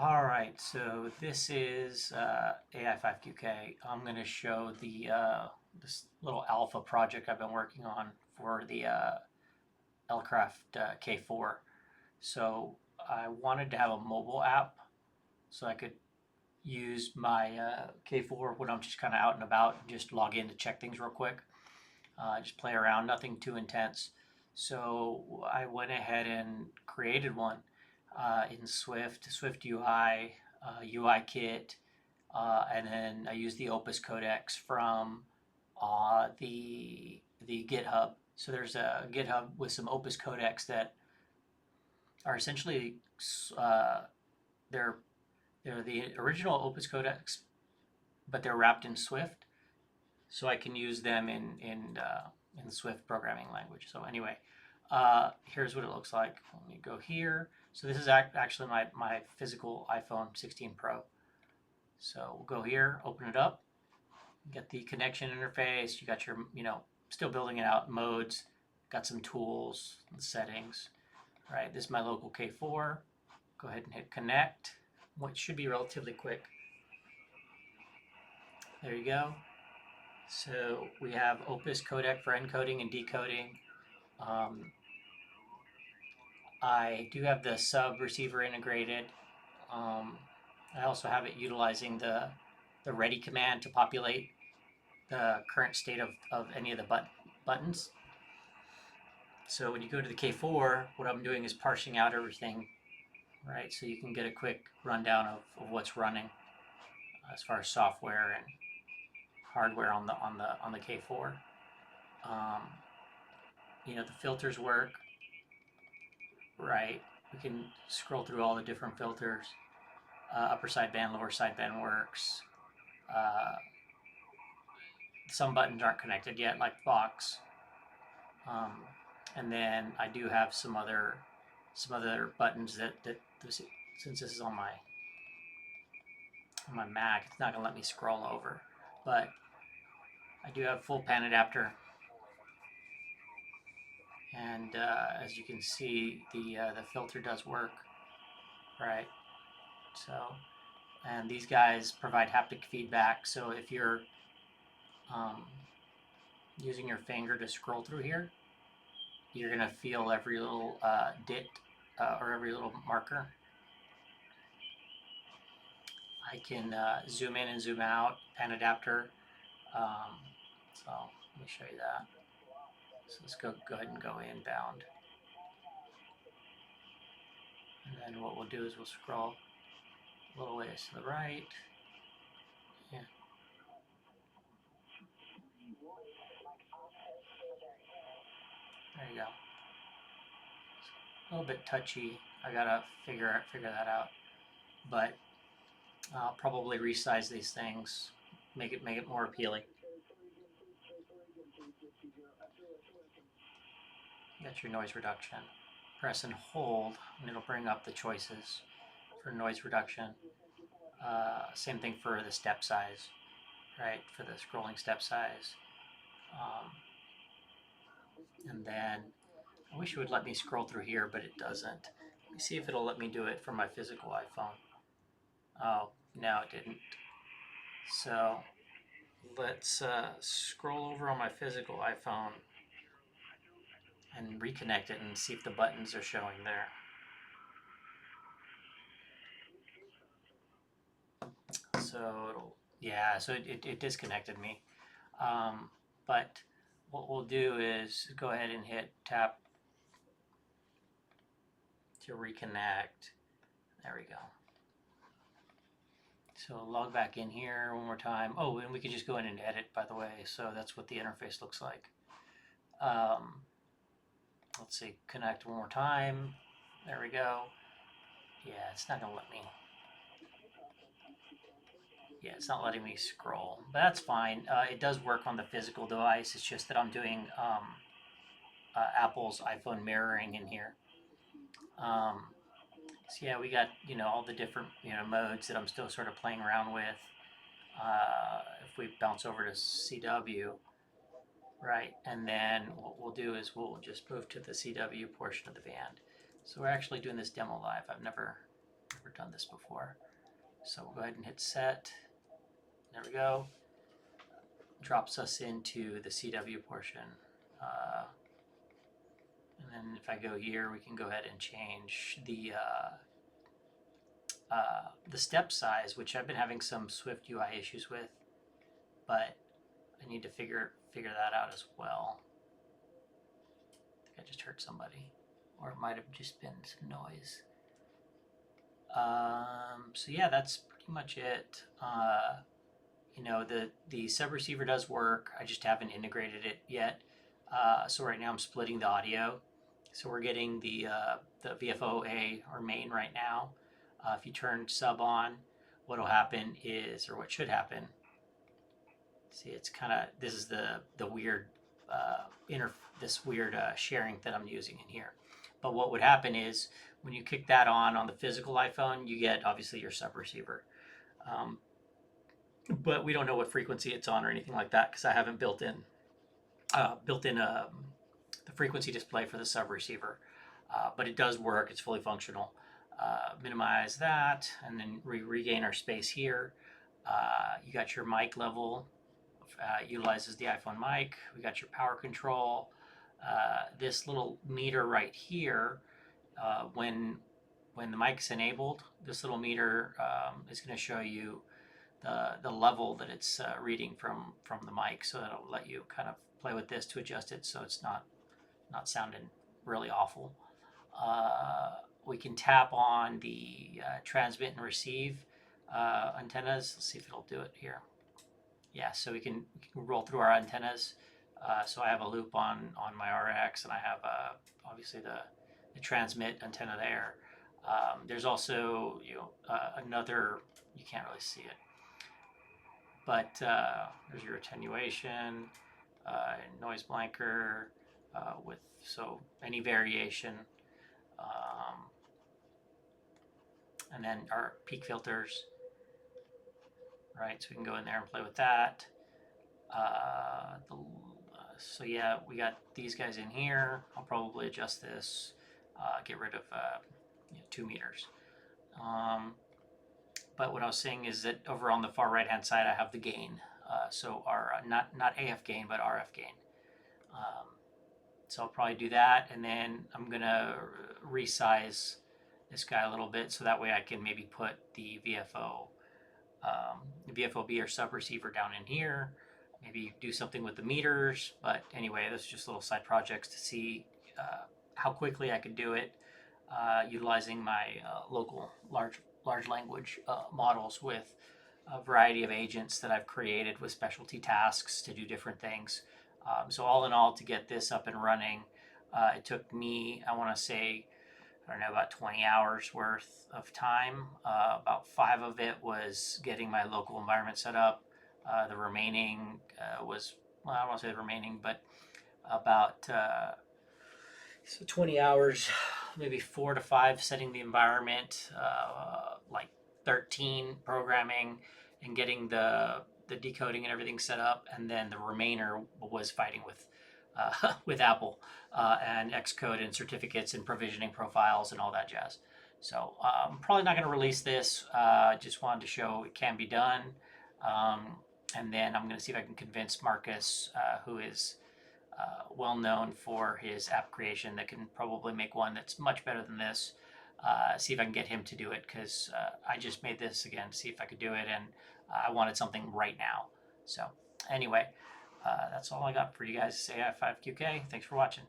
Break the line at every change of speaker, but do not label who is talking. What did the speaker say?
All right, so this is AI5QK. I'm going to show the this little alpha project I've been working on for the Elecraft K4. So I wanted to have a mobile app so I could use my K4 when I'm just kind of out and about and just log in to check things real quick. Just play around, nothing too intense. So I went ahead and created one in Swift UI, UI kit, and then I used the Opus codecs from the GitHub. So there's a GitHub with some Opus codecs that are essentially uh, they're they're the original Opus codecs, but they're wrapped in Swift, so I can use them in the Swift programming language. So anyway, here's what it looks like. Let me go here. So this is actually my physical iPhone 16 Pro. So we'll go here, open it up, get the connection interface. You got your, still building it out, modes, got some tools and settings. All right, this is my local K4. Go ahead and hit connect, which should be relatively quick. There you go. So we have Opus codec for encoding and decoding. I do have the sub receiver integrated. I also have it utilizing the ready command to populate the current state of any of the buttons. So when you go to the K4, what I'm doing is parsing out everything, right? So you can get a quick rundown of what's running as far as software and hardware on the K4. The filters work, right? We can scroll through all the different filters. Upper sideband, lower sideband works. Some buttons aren't connected yet, like Box. And then I do have some other buttons that since this is on my Mac, it's not gonna let me scroll over. But I do have full pan adapter, and as you can see, the filter does work, right? So, and these guys provide haptic feedback. So if you're using your finger to scroll through here, you're gonna feel every little dit or every little marker. I can zoom in and zoom out, pan adapter. So let me show you that. So let's go ahead and go inbound. And then what we'll do is we'll scroll a little ways to the right. Yeah. There you go. It's a little bit touchy. I gotta figure that out. But I'll probably resize these things, make it more appealing. You got your noise reduction. Press and hold, and it'll bring up the choices for noise reduction. Same thing for the step size, right? For the scrolling step size. And then I wish it would let me scroll through here, but it doesn't. Let me see if it'll let me do it for my physical iPhone. Oh, no, it didn't. So let's scroll over on my physical iPhone and reconnect it and see if the buttons are showing there. So so it disconnected me. But what we'll do is go ahead and hit tap to reconnect. There we go. So log back in here one more time. Oh, and we could just go in and edit, by the way. So that's what the interface looks like. Let's see, connect one more time. There we go. Yeah, it's not gonna let me. Yeah, it's not letting me scroll, but that's fine. It does work on the physical device. It's just that I'm doing Apple's iPhone mirroring in here. So yeah, we got all the different modes that I'm still sort of playing around with. If we bounce over to CW, right, and then what we'll do is we'll just move to the CW portion of the band. So we're actually doing this demo live. I've never never done this before. So we'll go ahead and hit set. There we go. Drops us into the CW portion. And then if I go here, we can go ahead and change the step size, which I've been having some Swift UI issues with, but I need to figure that out as well. I think I just heard somebody, or it might have just been some noise. So yeah, that's pretty much it. You know, the subreceiver does work. I just haven't integrated it yet. So right now I'm splitting the audio. So we're getting the VFO-A or main right now. If you turn sub on, what'll happen is, or what should happen, see, it's kind of, this is the weird this weird sharing that I'm using in here. But what would happen is when you kick that on the physical iPhone, you get obviously your subreceiver. But we don't know what frequency it's on or anything like that because I haven't built in the frequency display for the subreceiver. But it does work. It's fully functional. Minimize that, and then regain our space here. You got your mic level. Utilizes the iPhone mic. We got your power control. This little meter right here, when the mic's enabled, this little meter is going to show you the level that it's reading from the mic. So it'll let you kind of play with this to adjust it so it's not sounding really awful. We can tap on the transmit and receive antennas. Let's see if it'll do it here. Yeah, so we can roll through our antennas. So I have a loop on my RX, and I have obviously the transmit antenna there. There's also another, you can't really see it, but there's your attenuation, noise blanker with so any variation, and then our peak filters. Right, so we can go in there and play with that. So yeah, we got these guys in here. I'll probably adjust this, get rid of 2 meters. But what I was saying is that over on the far right hand side, I have the gain. So our not AF gain, but RF gain. So I'll probably do that, and then I'm gonna resize this guy a little bit so that way I can maybe put the VFOB or subreceiver down in here, maybe do something with the meters. But anyway, this is just little side projects to see how quickly I could do it utilizing my local large language models with a variety of agents that I've created with specialty tasks to do different things. So all in all, to get this up and running, it took me, I want to say, I don't know, about 20 hours worth of time. About 5 of it was getting my local environment set up. The remaining was, well, I don't want to say the remaining, but about so 20 hours, maybe 4 to 5 setting the environment, like 13 programming and getting the decoding and everything set up, and then the remainder was fighting with Apple and Xcode and certificates and provisioning profiles and all that jazz. So I'm probably not going to release this. Just wanted to show it can be done. And then I'm going to see if I can convince Marcus, who is well known for his app creation, that can probably make one that's much better than this. See if I can get him to do it, because I just made this again to see if I could do it, and I wanted something right now. So anyway, that's all I got for you guys. AI5QK. Thanks for watching.